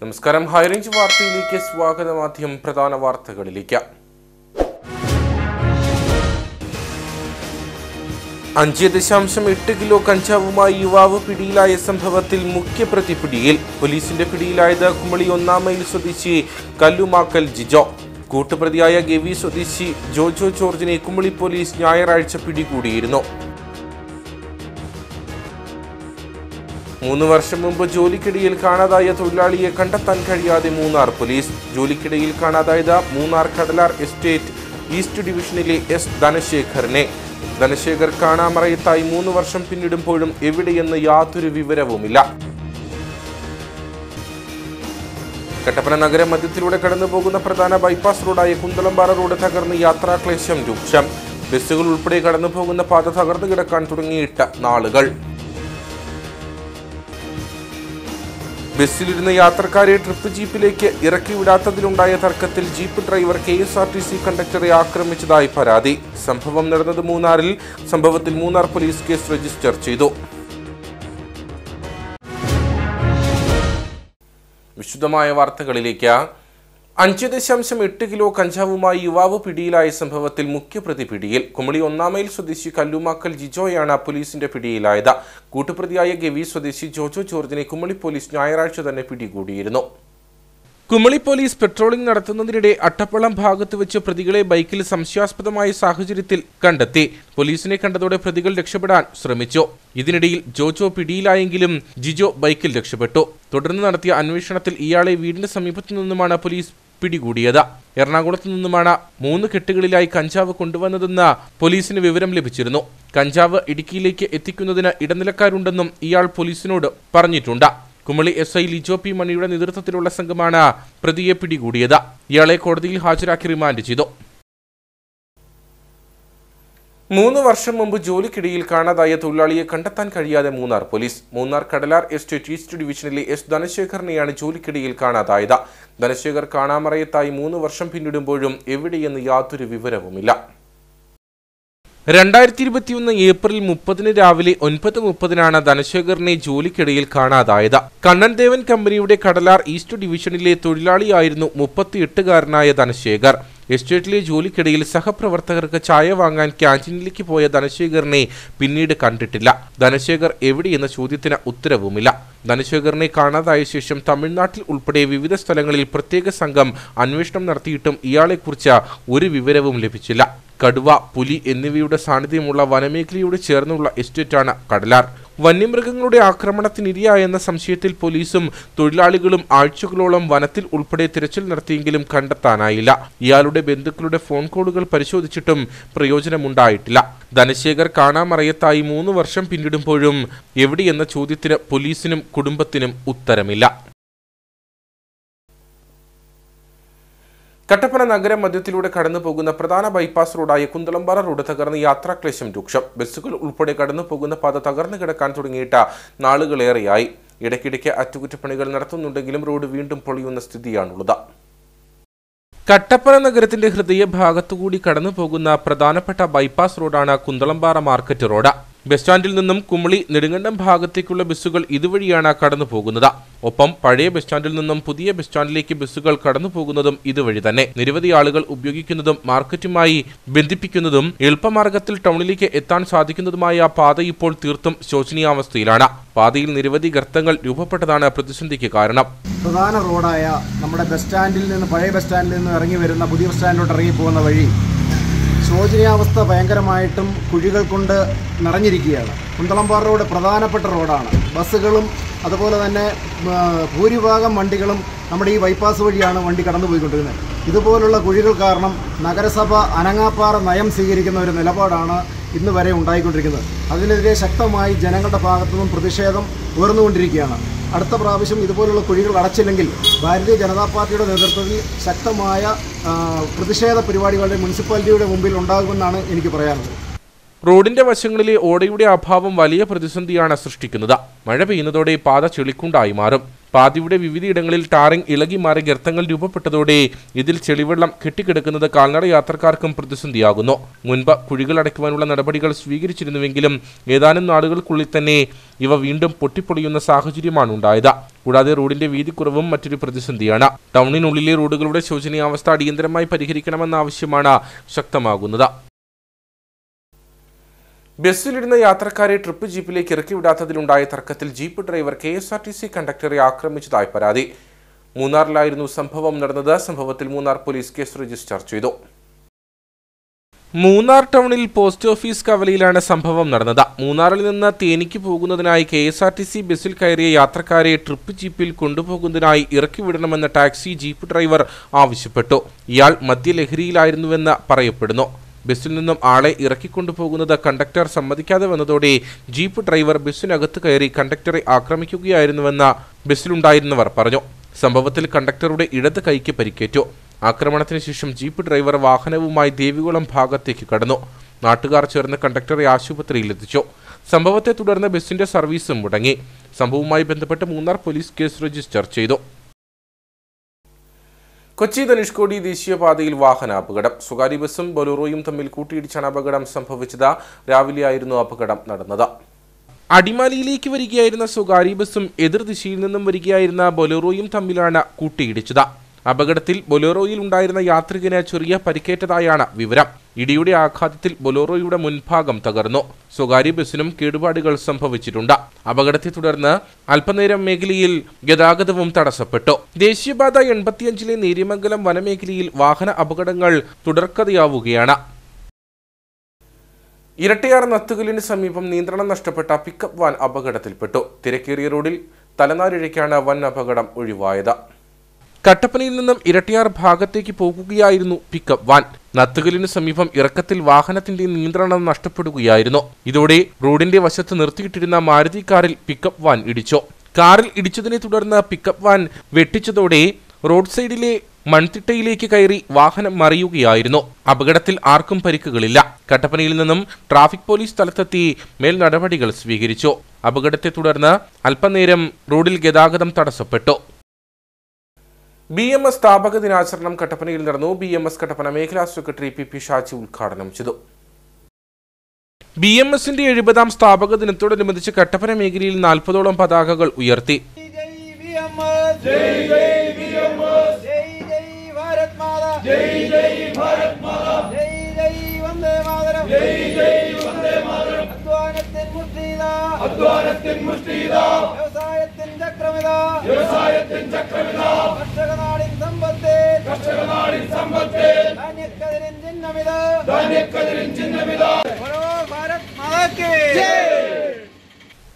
നമസ്കാരം. ഹൈറേഞ്ച് വാർത്തയിലേക്ക് സ്വാഗതം. ആദ്യം പ്രധാന വാർത്തകളിലേക്ക്. 5.8 കിലോ കഞ്ചാവുമായി യുവാവ് പിടിയിലായ സംഭവത്തിൽ മുഖ്യപ്രതി പിടിയിൽ. പോലീസിന്റെ പിടിയിലായത് കുമളി 1-ാം മൈൽ സ്വദേശി കല്ലുമാക്കൽ ജിജോ. കൂട്ടുപ്രതിയായ ഗവി സ്വദേശി ജോജോ ജോർജിനെ കുമളി പോലീസ് ഞായറാഴ്ച പിടികൂടിയിരുന്നു. 3 വർഷം മുമ്പ് ജോലിക്കിടയിൽ കാണാതായ തൊഴിലാളിയെ കണ്ടെത്താൻ കഴിയാതെ മൂന്നാർ പോലീസ്. ജോലിക്കിടയിൽ കാണാതായത് മൂന്നാർ കടലാർ എസ്റ്റേറ്റ് ഈസ്റ്റ് ഡിവിഷനിലെ എസ് ധനശേഖരനെ. ധനശേഖർ കാണാമറയത്തായി 3 വർഷം പിന്നിടുമ്പോഴും എവിടെയെന്ന് യാതൊരു വിവരവുമില്ല. കട്ടപ്പന നഗര മധ്യത്തിലൂടെ കടന്നുപോകുന്ന പ്രധാന ബൈപ്പാസ് റോഡായ കുന്തളംപാറ റോഡ് തകർന്ന് യാത്രാക്ലേശം രൂക്ഷം. ബസ്സുകൾ ഉൾപ്പെടെ കടന്നുപോകുന്ന പാത തകർന്നു കിടക്കാൻ തുടങ്ങിയിട്ട് നാളുകൾ. ബസ്സിലിരുന്ന യാത്രക്കാരെ ട്രിപ്പ് ജീപ്പിലേക്ക് ഇറക്കിവിടാത്തതിലുണ്ടായ തർക്കത്തിൽ ജീപ്പ് ഡ്രൈവർ KSRTC കണ്ടക്ടറെ ആക്രമിച്ചതായി പരാതി. സംഭവം നടന്നത് മൂന്നാറിൽ. സംഭവത്തിൽ മൂന്നാർ പോലീസ് കേസ് രജിസ്റ്റർ ചെയ്തു. വിശദമായ വാർത്തകളിലേക്ക്. 5.8 കിലോ കഞ്ചാവുമായി യുവാവ് പിടിയിലായ സംഭവത്തിൽ മുഖ്യപ്രതി പിടിയിൽ. കുമളി 1-ാം മൈൽ സ്വദേശി കല്ലുമാക്കൽ ജിജോയാണ് പോലീസിന്റെ പിടിയിലായത്. കൂട്ടുപ്രതിയായ ഗവി സ്വദേശി ജോജോ ജോർജിനെ കുമളി പോലീസ് ഞായറാഴ്ച തന്നെ പിടികൂടിയിരുന്നു. കുമളി പോലീസ് പെട്രോളിംഗ് നടത്തുന്നതിനിടെ അട്ടപ്പളം ഭാഗത്ത് വെച്ച് പ്രതികളെ ബൈക്കിൽ സംശയാസ്പദമായ സാഹചര്യത്തിൽ കണ്ടെത്തി. പോലീസിനെ കണ്ടതോടെ പ്രതികൾ രക്ഷപ്പെടാൻ ശ്രമിച്ചു. ഇതിനിടയിൽ ജോജോ പിടിയിലായെങ്കിലും ജിജോ ബൈക്കിൽ രക്ഷപ്പെട്ടു. തുടർന്ന് നടത്തിയ അന്വേഷണത്തിൽ ഇയാളെ വീടിന് സമീപത്തു നിന്നുമാണ് പോലീസ് പിടികൂടിയത്. എറണാകുളത്തു നിന്നുമാണ് 3 കെട്ടുകളിലായി കഞ്ചാവ് കൊണ്ടുവന്നതെന്ന് പോലീസിന് വിവരം ലഭിച്ചിരുന്നു. കഞ്ചാവ് ഇടുക്കിയിലേക്ക് എത്തിക്കുന്നതിന് ഇടനിലക്കാരുണ്ടെന്നും ഇയാൾ പോലീസിനോട് പറഞ്ഞിട്ടുണ്ട്. കുമളി SI ലിജോ പി മണിയുടെ നേതൃത്വത്തിലുള്ള സംഘമാണ് പ്രതിയെ പിടികൂടിയത്. ഇയാളെ കോടതിയിൽ ഹാജരാക്കി റിമാൻഡ് ചെയ്തു. 3 വർഷം മുമ്പ് ജോലിക്കിടയിൽ കാണാതായ തൊഴിലാളിയെ കണ്ടെത്താൻ കഴിയാതെ Munnar police. Munnar Kadalar estate east ഡിവിഷനിലെ എസ് ധനശേഖരനെയാണ് ജോലിക്കിടയിൽ കാണാതായത്. ധനശേഖർ കാണാമറയത്തായി 3 വർഷം പിന്നിടുമ്പോഴും എവിടെയെന്ന് യാതൊരു വിവരവുമില്ല. 2021 ഏപ്രിൽ 30 രാവിലെ 9:30 ധനശേഖരനെ ജോലിക്കിടയിൽ കാണാതായത്. കണ്ണൻ ദേവൻ കമ്പനിയുടെ കടലാർ ഈസ്റ്റ് ഡിവിഷനിലെ തൊഴിലാളിയായിരുന്നു 38-കാരനായ ധനശേഖർ. എസ്റ്റേറ്റിലെ ജോലിക്കിടയിൽ സഹപ്രവർത്തകർക്ക് ചായ വാങ്ങാൻ ക്യാൻറ്റീനിലേക്ക് പോയ ധനശേഖരനെ പിന്നീട് കണ്ടിട്ടില്ല. ധനശേഖർ എവിടെയെന്ന ചോദ്യത്തിന് ഉത്തരവുമില്ല. ധനശേഖരനെ കാണാതായ ശേഷം തമിഴ്നാട്ടിൽ ഉൾപ്പെടെ വിവിധ സ്ഥലങ്ങളിൽ പ്രത്യേക സംഘം അന്വേഷണം നടത്തിയിട്ടും ഇയാളെക്കുറിച്ച് ഒരു വിവരവും ലഭിച്ചില്ല. കടുവ, പുലി എന്നിവയുടെ സാന്നിധ്യമുള്ള വനമേഖലയോട് ചേർന്നുള്ള എസ്റ്റേറ്റാണ് കടലാർ. വന്യമൃഗങ്ങളുടെ ആക്രമണത്തിനിരയായെന്ന സംശയത്തിൽ പോലീസും തൊഴിലാളികളും ആഴ്ചകളോളം വനത്തിൽ ഉൾപ്പെടെ തിരച്ചിൽ നടത്തിയെങ്കിലും കണ്ടെത്താനായില്ല. ഇയാളുടെ ബന്ധുക്കളുടെ ഫോൺ കോളുകൾ പരിശോധിച്ചിട്ടും പ്രയോജനമുണ്ടായിട്ടില്ല. ധനശേഖർ കാണാമറയത്തായി 3 വർഷം പിന്നിടുമ്പോഴും എവിടെയെന്ന ചോദ്യത്തിന് പോലീസിനും കുടുംബത്തിനും ഉത്തരമില്ല. കട്ടപ്പന നഗര മധ്യത്തിലൂടെ കടന്നുപോകുന്ന പ്രധാന ബൈപ്പാസ് റോഡായ കുന്തളംപാറ റോഡ് തകർന്ന് യാത്രാക്ലേശം രൂക്ഷം. ബസ്സുകൾ ഉൾപ്പെടെ കടന്നുപോകുന്ന പാത തകർന്നു കിടക്കാൻ തുടങ്ങിയിട്ട് നാളുകളേറെയായി. ഇടയ്ക്കിടയ്ക്ക് അറ്റകുറ്റപ്പണികൾ നടത്തുന്നുണ്ടെങ്കിലും റോഡ് വീണ്ടും പൊളിയുന്ന സ്ഥിതിയാണുള്ളത്. കട്ടപ്പന നഗരത്തിന്റെ ഹൃദയഭാഗത്തുകൂടി കടന്നുപോകുന്ന പ്രധാനപ്പെട്ട ബൈപ്പാസ് റോഡാണ് കുന്തളംപാറ മാർക്കറ്റ് റോഡ്. ബസ് സ്റ്റാൻഡിൽ നിന്നും കുമളി നെടുങ്കണ്ടം ഭാഗത്തേക്കുള്ള ബസ്സുകൾ ഇതുവഴിയാണ് കടന്നുപോകുന്നത്. ഒപ്പം പഴയ ബസ് സ്റ്റാൻഡിൽ നിന്നും പുതിയ ബസ് സ്റ്റാൻഡിലേക്ക് ബസ്സുകൾ കടന്നുപോകുന്നതും ഇതുവഴി തന്നെ. നിരവധി ആളുകൾ ഉപയോഗിക്കുന്നതും മാർക്കറ്റുമായി ബന്ധിപ്പിക്കുന്നതും എളുപ്പമാർഗത്തിൽ ടൗണിലേക്ക് എത്താൻ സാധിക്കുന്നതുമായ പാത ഇപ്പോൾ തീർത്തും ശോചനീയാവസ്ഥയിലാണ്. പാതയിൽ നിരവധി ഗർത്തങ്ങൾ രൂപപ്പെട്ടതാണ് പ്രതിസന്ധിക്ക് കാരണം. പ്രധാന റോഡായ നമ്മുടെ ബസ് സ്റ്റാൻഡിൽ നിന്ന് പഴയ ബസ് സ്റ്റാൻഡിൽ നിന്ന് ഇറങ്ങി വരുന്ന പുതിയ ബസ് സ്റ്റാൻഡിലോട്ട് ഇറങ്ങി പോകുന്ന വഴി ശോചനീയാവസ്ഥ ഭയങ്കരമായിട്ടും കുഴികൾ കൊണ്ട് നിറഞ്ഞിരിക്കുകയാണ്. കുന്തളംപാറ റോഡ് പ്രധാനപ്പെട്ട റോഡാണ്. ബസ്സുകളും അതുപോലെ തന്നെ ഭൂരിഭാഗം വണ്ടികളും നമ്മുടെ ഈ ബൈപ്പാസ് വഴിയാണ് വണ്ടി കടന്നുപോയിക്കൊണ്ടിരുന്നത്. ഇതുപോലുള്ള കുഴികൾ കാരണം നഗരസഭ അനങ്ങാപ്പാറ നയം സ്വീകരിക്കുന്ന ഒരു നിലപാടാണ് ഇന്ന് വരെ ഉണ്ടായിക്കൊണ്ടിരിക്കുന്നത്. അതിനെതിരെ ശക്തമായി ജനങ്ങളുടെ ഭാഗത്തുനിന്നും പ്രതിഷേധം ഉയർന്നുകൊണ്ടിരിക്കുകയാണ്. അടുത്ത പ്രാവശ്യം ഇതുപോലുള്ള കുഴികൾ അടച്ചില്ലെങ്കിൽ ഭാരതീയ ജനതാ പാർട്ടിയുടെ നേതൃത്വത്തിൽ ശക്തമായ പ്രതിഷേധ പരിപാടികളുടെ മുനിസിപ്പാലിറ്റിയുടെ മുമ്പിൽ ഉണ്ടാകുമെന്നാണ് എനിക്ക് പറയാനുള്ളത്. റോഡിന്റെ വശങ്ങളിലെ ഓടയുടെ അഭാവം വലിയ പ്രതിസന്ധിയാണ് സൃഷ്ടിക്കുന്നത്. മഴ പെയ്യുന്നതോടെ പാത ചെളിക്കുണ്ടായി മാറും. പാതയുടെ വിവിധയിടങ്ങളിൽ ടാറിംഗ് ഇളകി മാറി ഗർത്തങ്ങൾ രൂപപ്പെട്ടതോടെ ഇതിൽ ചെളിവെള്ളം കെട്ടിക്കിടക്കുന്നത് കാൽനട യാത്രക്കാർക്കും പ്രതിസന്ധിയാകുന്നു. മുൻപ് കുഴികൾ അടയ്ക്കുവാനുള്ള നടപടികൾ സ്വീകരിച്ചിരുന്നുവെങ്കിലും ഏതാനും നാളുകൾക്കുള്ളിൽ തന്നെ ഇവ വീണ്ടും പൊട്ടിപ്പൊളിയുന്ന സാഹചര്യമാണ് ഉണ്ടായത്. കൂടാതെ റോഡിന്റെ വീതിക്കുറവും മറ്റൊരു പ്രതിസന്ധിയാണ്. ടൗണിനുള്ളിലെ റോഡുകളുടെ ശോചനീയാവസ്ഥ അടിയന്തരമായി പരിഹരിക്കണമെന്ന ആവശ്യമാണ് ശക്തമാകുന്നത്. ബസ്സിലിരുന്ന യാത്രക്കാരെ ട്രിപ്പ് ജീപ്പിലേക്ക് ഇറക്കിവിടാത്തതിലുണ്ടായ തർക്കത്തിൽ ജീപ്പ് ഡ്രൈവർ KSRTC കണ്ടക്ടറെ ആക്രമിച്ചതായി പരാതി. മൂന്നാറിലായിരുന്നു സംഭവം നടന്നത്. സംഭവത്തിൽ മൂന്നാർ പോലീസ് കേസ് രജിസ്റ്റർ ചെയ്തു. മൂന്നാർ ടൗണിൽ പോസ്റ്റ് ഓഫീസ് കവലയിലാണ് സംഭവം നടന്നത്. മൂന്നാറിൽ നിന്ന് തേനിക്ക് പോകുന്നതിനായി KSRTC ബസ്സിൽ കയറിയ യാത്രക്കാരെ ട്രിപ്പ് ജീപ്പിൽ കൊണ്ടുപോകുന്നതിനായി ഇറക്കിവിടണമെന്ന് ടാക്സി ജീപ്പ് ഡ്രൈവർ ആവശ്യപ്പെട്ടു. ഇയാൾ മദ്യലഹരിയിലായിരുന്നുവെന്ന് പറയപ്പെടുന്നു. ബസ്സിൽ നിന്നും ആളെ ഇറക്കിക്കൊണ്ടുപോകുന്നത് കണ്ടക്ടർ സമ്മതിക്കാതെ വന്നതോടെ ജീപ്പ് ഡ്രൈവർ ബസ്സിനകത്ത് കയറി കണ്ടക്ടറെ ആക്രമിക്കുകയായിരുന്നുവെന്ന് ബസ്സിലുണ്ടായിരുന്നവർ പറഞ്ഞു. സംഭവത്തിൽ കണ്ടക്ടറുടെ ഇടത് കൈക്ക് പരിക്കേറ്റു. ആക്രമണത്തിന് ശേഷം ജീപ്പ് ഡ്രൈവർ വാഹനവുമായി ദേവികുളം ഭാഗത്തേക്ക് കടന്നു. നാട്ടുകാർ ചേർന്ന് കണ്ടക്ടറെ ആശുപത്രിയിൽ എത്തിച്ചു. സംഭവത്തെ തുടർന്ന് ബസ്സിന്റെ സർവീസും മുടങ്ങി. സംഭവവുമായി ബന്ധപ്പെട്ട് മൂന്നാർ പോലീസ് കേസ് രജിസ്റ്റർ ചെയ്തു. കൊച്ചി ധനുഷ്കോടി ദേശീയപാതയിൽ വാഹനാപകടം. സ്വകാര്യ ബസ്സും ബൊലേറോയും തമ്മിൽ കൂട്ടിയിടിച്ചാണ് അപകടം സംഭവിച്ചത്. രാവിലെയായിരുന്നു അപകടം നടന്നത്. അടിമാലിയിലേക്ക് വരികയായിരുന്ന സ്വകാര്യ ബസ്സും എതിർദിശയിൽ നിന്നും വരികയായിരുന്ന ബൊലേറോയും തമ്മിലാണ് കൂട്ടിയിടിച്ചത്. അപകടത്തിൽ ബൊലേറോയിൽ ഉണ്ടായിരുന്ന യാത്രികന് ചെറിയ പരിക്കേറ്റതായാണ് വിവരം. ഇടിയുടെ ആഘാതത്തിൽ ബൊലേറോയുടെ മുൻഭാഗം തകർന്നു. സ്വകാര്യ ബസ്സിനും കേടുപാടുകൾ സംഭവിച്ചിട്ടുണ്ട്. അപകടത്തെ തുടർന്ന് അല്പനേരം മേഖലയിൽ ഗതാഗതവും തടസ്സപ്പെട്ടു. ദേശീയപാത 85 നേര്യമംഗലം വനമേഖലയിൽ വാഹന അപകടങ്ങൾ തുടർക്കഥയാവുകയാണ്. ഇരട്ടിയാർ നത്തുകലിന് സമീപം നിയന്ത്രണം നഷ്ടപ്പെട്ട പിക്കപ്പ് വാൻ അപകടത്തിൽപ്പെട്ടു. തിരക്കേറിയ റോഡിൽ തലനാരിഴയ്ക്കാണ് വൻ അപകടം ഒഴിവായത്. കട്ടപ്പനയിൽ നിന്നും ഇരട്ടിയാർ ഭാഗത്തേക്ക് പോകുകയായിരുന്നു പിക്കപ്പ് വാൻ. നത്തുകലിന് സമീപം ഇറക്കത്തിൽ വാഹനത്തിന്റെ നിയന്ത്രണം നഷ്ടപ്പെടുകയായിരുന്നു. ഇതോടെ റോഡിന്റെ വശത്ത് നിർത്തിയിട്ടിരുന്ന മാരുതി കാറിൽ പിക്കപ്പ് വാൻ ഇടിച്ചു. കാറിൽ ഇടിച്ചതിനെ തുടർന്ന് പിക്കപ്പ് വാൻ വെട്ടിച്ചതോടെ റോഡ് സൈഡിലെ മൺതിട്ടയിലേക്ക് കയറി വാഹനം മറിയുകയായിരുന്നു. അപകടത്തിൽ ആർക്കും പരിക്കുകളില്ല. കട്ടപ്പനയിൽ നിന്നും ട്രാഫിക് പോലീസ് സ്ഥലത്തെത്തി മേൽ നടപടികൾ സ്വീകരിച്ചു. അപകടത്തെ തുടർന്ന് അല്പനേരം റോഡിൽ ഗതാഗതം തടസ്സപ്പെട്ടു. BMS സ്ഥാപക ദിനാചരണം കട്ടപ്പനയിൽ നടന്നു. BMS കട്ടപ്പന മേഖലാ സെക്രട്ടറി PP ഷാജി ഉദ്ഘാടനം ചെയ്തു. BMSന്റെ 70ാം സ്ഥാപക ദിനത്തോടനുബന്ധിച്ച് കട്ടപ്പന മേഖലയിൽ 40ഓളം പതാകകൾ ഉയർത്തി.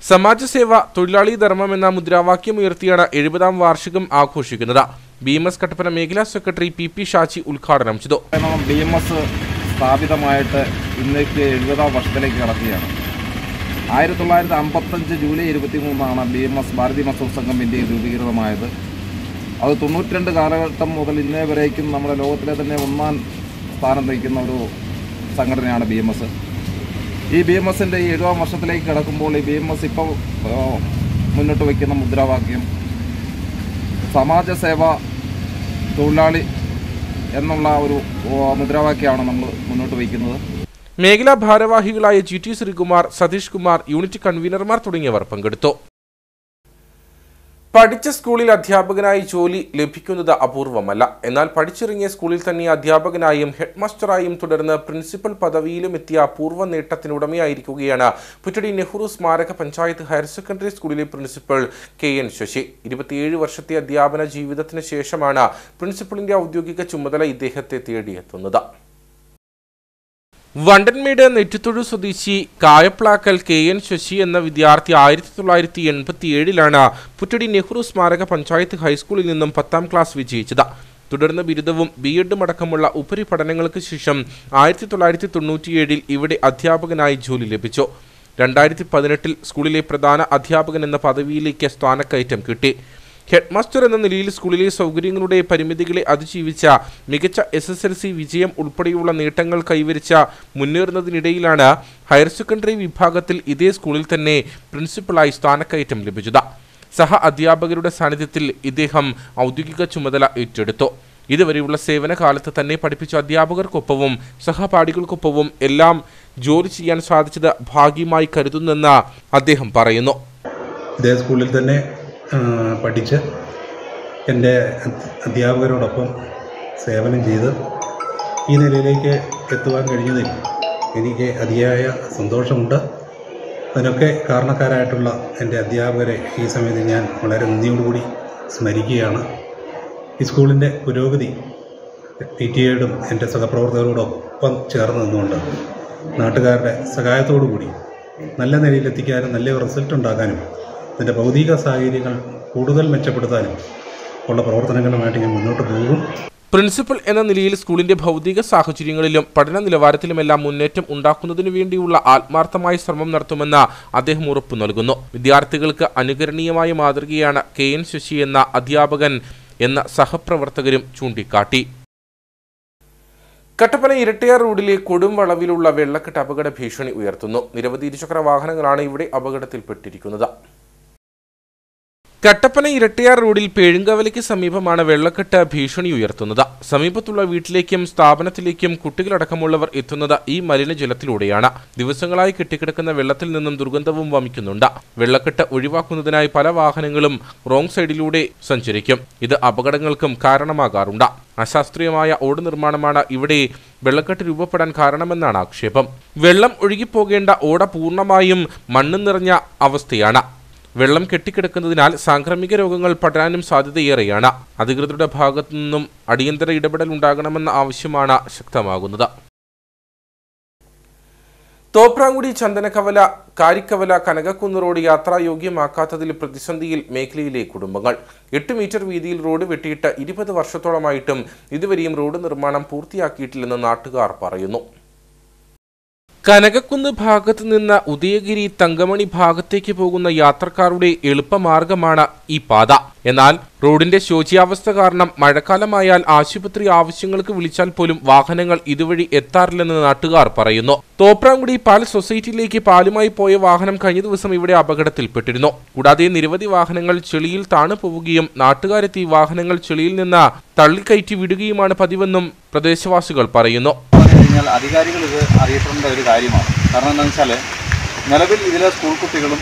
സമാജസേവ തൊഴിലാളി ധർമ്മം എന്ന മുദ്രാവാക്യം ഉയർത്തിയാണ് 70ാം വാർഷികം ആഘോഷിക്കുന്നത്. BMS കട്ടപ്പന മേഖലാ സെക്രട്ടറി PP ഷാജി ഉദ്ഘാടനം ചെയ്തു. BMS സ്ഥാപിതമായിട്ട് ഇന്നേക്ക് 70ാം വർഷത്തിലേക്ക് കടക്കുകയാണ്. 1955 ജൂലൈ 23 BMS ഭാരതീയ മസൂർ സംഘം ഇന്ത്യയിൽ രൂപീകൃതമായത്. അത് 92 കാലഘട്ടം മുതൽ ഇന്നേ വരേക്കും നമ്മുടെ ലോകത്തിലെ തന്നെ ഒന്നാം സ്ഥാനം നയിക്കുന്ന ഒരു സംഘടനയാണ് BMS. ഈ BMSന്റെ 70ാം വർഷത്തിലേക്ക് കടക്കുമ്പോൾ ഈ BMS ഇപ്പോൾ മുന്നോട്ട് വയ്ക്കുന്ന മുദ്രാവാക്യം സമാജസേവ തൊഴിലാളി എന്നുള്ള ഒരു മുദ്രാവാക്യമാണ് നമ്മൾ മുന്നോട്ട് വയ്ക്കുന്നത്. മേഖലാ ഭാരവാഹികളായ GT ശ്രീകുമാർ, സതീഷ് കുമാർ, യൂണിറ്റ് കൺവീനർമാർ തുടങ്ങിയവർ പങ്കെടുത്തു. പഠിച്ച സ്കൂളിൽ അധ്യാപകനായി ജോലി ലഭിക്കുന്നത് അപൂർവമല്ല. എന്നാൽ പഠിച്ചിറങ്ങിയ സ്കൂളിൽ തന്നെ അധ്യാപകനായും ഹെഡ് മാസ്റ്ററായും തുടർന്ന് പ്രിൻസിപ്പൽ പദവിയിലും എത്തിയ അപൂർവ നേട്ടത്തിനുടമയായിരിക്കുകയാണ് പുറ്റടി നെഹ്റു സ്മാരക പഞ്ചായത്ത് ഹയർ സെക്കൻഡറി സ്കൂളിലെ പ്രിൻസിപ്പൽ KN ശശി. 27 വർഷത്തെ അധ്യാപന ജീവിതത്തിന് ശേഷമാണ് പ്രിൻസിപ്പലിന്റെ ഔദ്യോഗിക ചുമതല ഇദ്ദേഹത്തെ തേടിയെത്തുന്നത്. വണ്ടൻമേട് നെറ്റിത്തൊഴു സ്വദേശി കായപ്ലാക്കൽ KN ശശി എന്ന വിദ്യാർത്ഥി 1987 പുറ്റടി നെഹ്റു സ്മാരക പഞ്ചായത്ത് ഹൈസ്കൂളിൽ നിന്നും 10ാം ക്ലാസ് വിജയിച്ചത്. തുടർന്ന് ബിരുദവും BEഡും അടക്കമുള്ള ഉപരിപഠനങ്ങൾക്ക് ശേഷം 1997 ഇവിടെ അധ്യാപകനായി ജോലി ലഭിച്ചു. 2018 സ്കൂളിലെ പ്രധാന അധ്യാപകൻ എന്ന പദവിയിലേക്ക് സ്ഥാനക്കയറ്റം കിട്ടി. ഹെഡ് മാസ്റ്റർ എന്ന നിലയിൽ സ്കൂളിലെ സൗകര്യങ്ങളുടെ പരിമിതികളെ അതിജീവിച്ച മികച്ച SSLC വിജയം ഉൾപ്പെടെയുള്ള നേട്ടങ്ങൾ കൈവരിച്ച മുന്നേറുന്നതിനിടയിലാണ് ഹയർ സെക്കൻഡറി വിഭാഗത്തിൽ ഇതേ സ്കൂളിൽ തന്നെ പ്രിൻസിപ്പലായി സ്ഥാനക്കയറ്റം ലഭിച്ചത്. സഹ അധ്യാപകരുടെ സാന്നിധ്യത്തിൽ ഇദ്ദേഹം ഔദ്യോഗിക ചുമതല ഏറ്റെടുത്തു. ഇതുവരെയുള്ള സേവന കാലത്ത് തന്നെ പഠിപ്പിച്ച അധ്യാപകർക്കൊപ്പവും സഹപാഠികൾക്കൊപ്പവും എല്ലാം ജോലി ചെയ്യാൻ സാധിച്ചത് ഭാഗ്യമായി കരുതുന്നെന്ന് അദ്ദേഹം പറയുന്നു. ഇതേ സ്കൂളിൽ തന്നെ പഠിച്ച് എൻ്റെ അധ്യാപകരോടൊപ്പം സേവനം ചെയ്ത് ഈ നിലയിലേക്ക് എത്തുവാൻ കഴിഞ്ഞതിൽ എനിക്ക് അതിയായ സന്തോഷമുണ്ട്. അതിനൊക്കെ കാരണക്കാരായിട്ടുള്ള എൻ്റെ അധ്യാപകരെ ഈ സമയത്ത് ഞാൻ വളരെ നന്ദിയോടുകൂടി സ്മരിക്കുകയാണ്. ഈ സ്കൂളിൻ്റെ പുരോഗതി PTA-യോടും എൻ്റെ സഹപ്രവർത്തകരോടൊപ്പം ചേർന്ന് നിന്നുകൊണ്ട് നാട്ടുകാരുടെ സഹായത്തോടു കൂടി നല്ല നിലയിലെത്തിക്കാനും നല്ല റിസൾട്ട് ഉണ്ടാക്കാനും ഇതിൻ്റെ ഭൗതിക സാഹചര്യങ്ങൾ കൂടുതൽ മെച്ചപ്പെടുത്താനും ഉള്ള പ്രവർത്തനങ്ങളുമായിട്ട് ഞാൻ മുന്നോട്ട് പോകും. പ്രിൻസിപ്പൽ എന്ന നിലയിൽ സ്കൂളിന്റെ ഭൗതിക സാഹചര്യങ്ങളിലും പഠന നിലവാരത്തിലുമെല്ലാം മുന്നേറ്റം ഉണ്ടാക്കുന്നതിനു വേണ്ടിയുള്ള ആത്മാർത്ഥമായ ശ്രമം നടത്തുമെന്ന് അദ്ദേഹം ഉറപ്പു നൽകുന്നു. വിദ്യാർത്ഥികൾക്ക് അനുകരണീയമായ മാതൃകയാണ് KN ശശി എന്ന അധ്യാപകൻ എന്ന സഹപ്രവർത്തകരും ചൂണ്ടിക്കാട്ടി. കട്ടപ്പന ഇരട്ടയാർ റോഡിലെ കൊടും വളവിലുള്ള വെള്ളക്കെട്ട് അപകട ഭീഷണി ഉയർത്തുന്നു. നിരവധി ഇരുചക്ര വാഹനങ്ങളാണ് ഇവിടെ അപകടത്തിൽപ്പെട്ടിരിക്കുന്നത്. കട്ടപ്പന ഇരട്ടയാർ റോഡിൽ പേഴുങ്കവലയ്ക്ക് സമീപമാണ് വെള്ളക്കെട്ട് ഭീഷണി ഉയർത്തുന്നത്. സമീപത്തുള്ള വീട്ടിലേക്കും സ്ഥാപനത്തിലേക്കും കുട്ടികളടക്കമുള്ളവർ എത്തുന്നത് ഈ മലിനജലത്തിലൂടെയാണ്. ദിവസങ്ങളായി കെട്ടിക്കിടക്കുന്ന വെള്ളത്തിൽ നിന്നും ദുർഗന്ധവും വമിക്കുന്നുണ്ട്. വെള്ളക്കെട്ട് ഒഴിവാക്കുന്നതിനായി പല വാഹനങ്ങളും റോങ് സൈഡിലൂടെ സഞ്ചരിക്കും. ഇത് അപകടങ്ങൾക്കും കാരണമാകാറുണ്ട്. അശാസ്ത്രീയമായ ഓട് നിർമ്മാണമാണ് ഇവിടെ വെള്ളക്കെട്ട് രൂപപ്പെടാൻ കാരണമെന്നാണ് ആക്ഷേപം. വെള്ളം ഒഴുകിപ്പോകേണ്ട ഓട പൂർണ്ണമായും മണ്ണ് നിറഞ്ഞ അവസ്ഥയാണ്. വെള്ളം കെട്ടിക്കിടക്കുന്നതിനാൽ സാംക്രമിക രോഗങ്ങൾ പടരാനും സാധ്യതയേറെയാണ്. അധികൃതരുടെ ഭാഗത്തു നിന്നും അടിയന്തര ഇടപെടൽ ഉണ്ടാകണമെന്ന ആവശ്യമാണ് ശക്തമാകുന്നത്. തോപ്രാങ്കുടി ചന്ദനക്കവല കാരിക്കവല കനകക്കുന്ന് റോഡ് യാത്രായോഗ്യമാക്കാത്തതിൽ പ്രതിസന്ധിയിൽ മേഖലയിലെ കുടുംബങ്ങൾ. 8 മീറ്റർ വീതിയിൽ റോഡ് വെട്ടിയിട്ട് 20 വർഷത്തോളമായിട്ടും ഇതുവരെയും റോഡ് നിർമ്മാണം പൂർത്തിയാക്കിയിട്ടില്ലെന്ന് നാട്ടുകാർ പറയുന്നു. കനകക്കുന്ന് ഭാഗത്ത് നിന്ന് ഉദയഗിരി തങ്കമണി ഭാഗത്തേക്ക് പോകുന്ന യാത്രക്കാരുടെ എളുപ്പമാർഗമാണ് ഈ പാത. എന്നാൽ റോഡിന്റെ ശോച്യാവസ്ഥ കാരണം മഴക്കാലമായാൽ ആശുപത്രി ആവശ്യങ്ങൾക്ക് വിളിച്ചാൽ പോലും വാഹനങ്ങൾ ഇതുവഴി എത്താറില്ലെന്ന് നാട്ടുകാർ പറയുന്നു. തോപ്രാങ്കുടി പാൽ സൊസൈറ്റിയിലേക്ക് പാലുമായി പോയ വാഹനം കഴിഞ്ഞ ദിവസം ഇവിടെ അപകടത്തിൽപ്പെട്ടിരുന്നു. കൂടാതെ നിരവധി വാഹനങ്ങൾ ചെളിയിൽ താണു പോവുകയും നാട്ടുകാരെത്തി വാഹനങ്ങൾ ചെളിയിൽ നിന്ന് തള്ളിക്കയറ്റി വിടുകയുമാണ് പതിവെന്നും പ്രദേശവാസികൾ പറയുന്നു. അധികാരികൾ ഇത് അറിയപ്പെടേണ്ട ഒരു കാര്യമാണ്. കാരണം എന്താണെന്ന് വെച്ചാൽ നിലവിൽ ഇതിലെ സ്കൂൾ കുട്ടികളും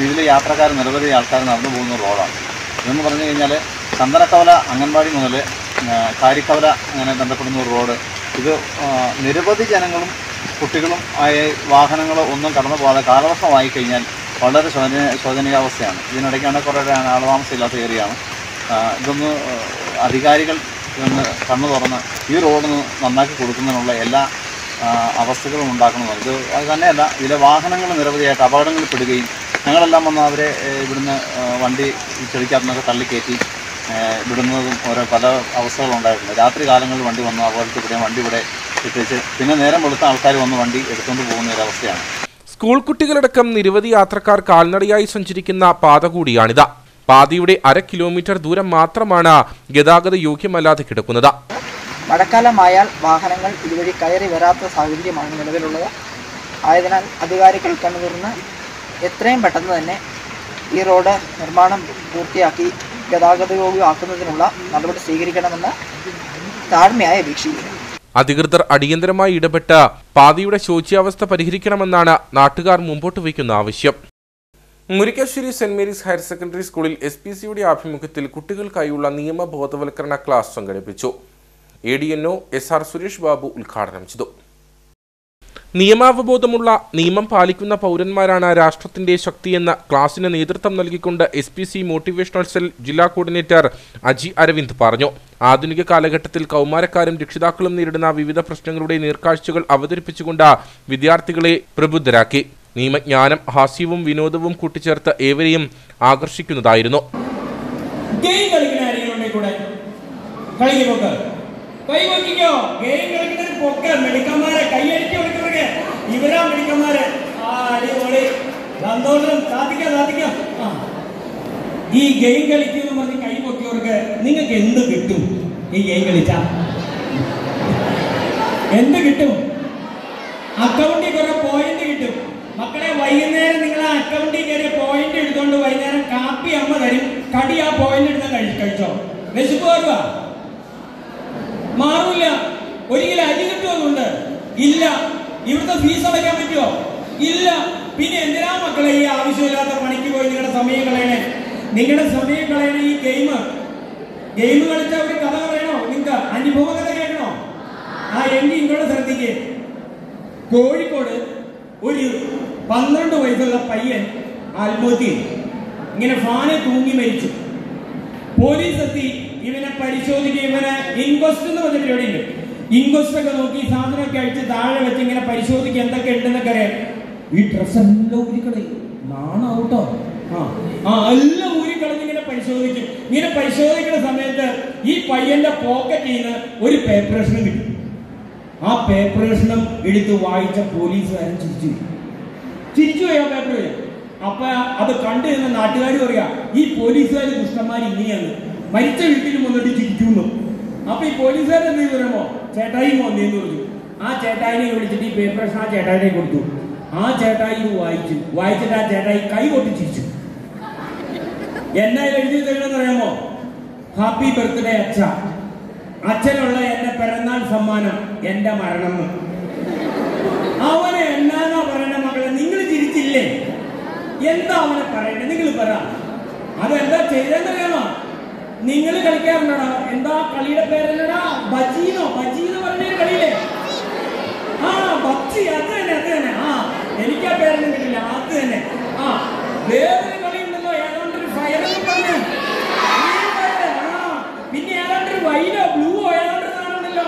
ഇതിലെ യാത്രക്കാർ നിരവധി ആൾക്കാർ നടന്നു പോകുന്ന റോഡാണ്. ഇതെന്ന് പറഞ്ഞു കഴിഞ്ഞാൽ ചന്ദനക്കവല അംഗൻവാടി മുതൽ കാരിക്കവല അങ്ങനെ ബന്ധപ്പെടുന്ന ഒരു റോഡ്. ഇത് നിരവധി ജനങ്ങളും കുട്ടികളും ആയ വാഹനങ്ങളോ ഒന്നും കടന്നു പോകാതെ കാലവർഷമായി കഴിഞ്ഞാൽ വളരെ ശോചനീയാവസ്ഥയാണ്. ഇതിനിടയ്ക്കാണ് കുറേ ആൾതാമസമില്ലാത്ത ഏരിയയാണ്. ഇതൊന്ന് അധികാരികൾ കണ്ണു തുറന്ന് ഈ റോഡ് നന്നാക്കി കൊടുക്കുന്നതിനുള്ള എല്ലാ അവസ്ഥകളും ഉണ്ടാക്കണമെന്ന്. ഇത് അത് തന്നെയല്ല, ഇതിലെ വാഹനങ്ങൾ നിരവധിയായിട്ട് അപകടങ്ങളിൽ പെടുകയും ഞങ്ങളെല്ലാം വന്ന് അവരെ ഇവിടുന്ന് വണ്ടി ചെളിക്കകത്തുനിന്നൊക്കെ തള്ളിക്കയറ്റി വിടുന്നതും ഓരോ പല അവസ്ഥകളുണ്ടായിട്ടുണ്ട്. രാത്രി കാലങ്ങളിൽ വണ്ടി വന്ന് അപകടത്തിൽ വണ്ടി ഇവിടെ ഇട്ടേച്ച് പിന്നെ നേരം വെളുത്ത ആൾക്കാർ വന്ന് വണ്ടി എടുത്തുകൊണ്ട് പോകുന്ന ഒരവസ്ഥയാണ്. സ്കൂൾ കുട്ടികളടക്കം നിരവധി യാത്രക്കാർ കാൽനടയായി സഞ്ചരിക്കുന്ന പാത കൂടിയാണിത്. പാതയുടെ 1/2 കിലോമീറ്റർ ദൂരം മാത്രമാണ് ഗതാഗത യോഗ്യമല്ലാതെ കിടക്കുന്നത്. മഴക്കാലമായാൽ വാഹനങ്ങൾ ഇതുവഴി കയറി വരാത്ത സാഹചര്യമാണ് നിലവിലുള്ളത്. ആയതിനാൽ അധികാരികൾ കണ്ണുതുറന്ന് എത്രയും പെട്ടെന്ന് തന്നെ ഈ റോഡ് നിർമ്മാണം പൂർത്തിയാക്കി ഗതാഗത യോഗ്യമാക്കുന്നതിനുള്ള നടപടി സ്വീകരിക്കണമെന്ന് താഴ്മയായി അപേക്ഷിക്കുന്നു. അധികൃതർ അടിയന്തരമായി ഇടപെട്ട് പാതയുടെ ശോച്യാവസ്ഥ പരിഹരിക്കണമെന്നാണ് നാട്ടുകാർ മുമ്പോട്ട് വയ്ക്കുന്ന ആവശ്യം. Murikkassery Saint Mary's Higher Secondary സ്കൂളിൽ SPCയുടെ ആഭിമുഖ്യത്തിൽ കുട്ടികൾക്കായുള്ള നിയമ ബോധവൽക്കരണ ക്ലാസ് സംഘടിപ്പിച്ചു. ADNO SR സുരേഷ് ബാബു ഉദ്ഘാടനം ചെയ്തു. നിയമാവബോധമുള്ള നിയമം പാലിക്കുന്ന പൗരന്മാരാണ് രാഷ്ട്രത്തിന്റെ ശക്തിയെന്ന ക്ലാസിന് നേതൃത്വം നൽകിക്കൊണ്ട് SPC മോട്ടിവേഷണൽ സെൽ ജില്ലാ കോർഡിനേറ്റർ അജി അരവിന്ദ് പറഞ്ഞു. ആധുനിക കാലഘട്ടത്തിൽ കൗമാരക്കാരും രക്ഷിതാക്കളും നേരിടുന്ന വിവിധ പ്രശ്നങ്ങളുടെ നേർക്കാഴ്ചകൾ അവതരിപ്പിച്ചുകൊണ്ട് വിദ്യാർത്ഥികളെ പ്രബുദ്ധരാക്കി. നിയമജ്ഞാനം, ഹാസ്യവും വിനോദവും കൂട്ടിച്ചേർത്ത് ഏവരെയും ആകർഷിക്കുന്നതായിരുന്നു. ഈ ഗെയിം കളിക്കുന്ന പറഞ്ഞ് കൈ പൊക്കിയവർക്ക് നിങ്ങൾക്ക് എന്ത് കിട്ടും? ഈ ഗെയിം കളിച്ചാ എന്ത് കിട്ടും? അക്കൗണ്ടിൽ കുറെ പോയിന്റ് കിട്ടും. മക്കളെ, വൈകുന്നേരം നിങ്ങൾ ആ അക്കൗണ്ടിൽ കയറിയ പോയിന്റ് എടുത്തോണ്ട് വൈകുന്നേരം കാപ്പി അമ്മ തരും, കടി ആ പോയിന്റ് എടുത്ത് കഴിച്ചോ. വിശപ്പ് മാറുക? മാറൂല. ഒരിക്കലും അരി കിട്ടുമോന്നുണ്ട്? ഇല്ല. ഇവിടുത്തെ ഫീസ് അടയ്ക്കാൻ പറ്റുമോ? ഇല്ല. പിന്നെ എന്തിനാ മക്കളെ ഈ ആവശ്യമില്ലാത്ത പണിക്ക് പോയി നിങ്ങളുടെ സമയം കളയണേ? നിങ്ങളുടെ സമയം കളയണ ഈ ഗെയിം കളിച്ച ഒരു കഥ പറയണോ? നിങ്ങൾക്ക് അനുഭവ കഥ കേൾക്കണോ? എങ്കിൽ ഇങ്ങോട്ട് ശ്രദ്ധിക്കേ. കോഴിക്കോട് ഒരു 12 വയസ്സുള്ള പയ്യൻ ആത്മഹത്യ ചെയ്തു. ഇങ്ങനെ ഫാനെ തൂങ്ങി മരിച്ചു. പോലീസ് എത്തി ഇവനെ പരിശോധിക്കുക. ഇവനെ ഇൻക്വസ്റ്റ് എന്ന് പറഞ്ഞ പരിപാടിയുണ്ട്. ഇൻക്വസ്റ്റ് ഒക്കെ നോക്കി സാധനമൊക്കെ അടിച്ച് താഴെ വെച്ച് ഇങ്ങനെ പരിശോധിക്കുക എന്തൊക്കെ ഉണ്ടെന്നൊക്കെ അറിയാം. ഈ ഡ്രസ് എല്ലാം ഊരിക്കളയും. നാണാവൂട്ടോ. എല്ലാം ഊരിക്കളഞ്ഞ് ഇങ്ങനെ പരിശോധിക്കും. ഇങ്ങനെ പരിശോധിക്കുന്ന സമയത്ത് ഈ പയ്യന്റെ പോക്കറ്റിൽ നിന്ന് ഒരു പേപ്പർ കഷ്ണം കിട്ടും. ആ പേപ്പർ കഷ്ണം എടുത്ത് വായിച്ച പോലീസുകാരൻ ചിരിച്ചുപോയി ആ പേപ്പർ. അപ്പൊ അത് കണ്ടു നിന്ന് നാട്ടുകാർ പറയാ ഈ പോലീസുകാർ ദുഷ്ടന്മാർ ഇങ്ങനെയാണ്, മരിച്ച വീട്ടിൽ വന്നിട്ട് ചിരിക്കുന്നു. അപ്പൊ ഈ പോലീസുകാരൻ എന്ത് പറയുമ്പോ ചേട്ടായി വന്നേന്ന് പറഞ്ഞു. ആ ചേട്ടായിനെ വിളിച്ചിട്ട് ഈ പേപ്പർ കഷ്ണം ആ ചേട്ടായിനെ കൊടുത്തു. ആ ചേട്ടായി വായിച്ചിട്ട് ആ ചേട്ടായി കൈ കൊട്ടി ചിരിച്ചു. എന്നാ എഴുതി തരണമെന്ന് അറിയാമോ? ഹാപ്പി ബർത്ത്ഡേ അച്ഛ, അച്ഛനുള്ള എന്റെ പിറന്നാൾ സമ്മാനം എന്റെ മരണം. അവനെ എന്നാന്നാ പറയണ മക്കളെ? നിങ്ങൾ ചിരിച്ചില്ലേ? എന്താ അവനെ പറയണ്ടേ? നിങ്ങൾ പറ. അതെന്താ ചെയ്തെന്നറിയാമോ? നിങ്ങൾ കളിക്കാറുണ്ടോ? എന്താ കളിയുടെ പേരെന്നടാ? ബജീന്ന് പറഞ്ഞൊരു കളിയില്ലേ? ബച്ചി. അത് തന്നെ. എനിക്ക് ആ പേരൊന്നും കിട്ടില്ല. അത് തന്നെ. വേറൊരു കളി ഉണ്ടല്ലോ, ഏതാണ്ടൊരു ഫയർ എന്ന് പറഞ്ഞു. പിന്നെ ഏതാണ്ടൊരു വൈലോ ബ്ലൂവോ ഏതാണ്ട് കാണുന്നല്ലോ.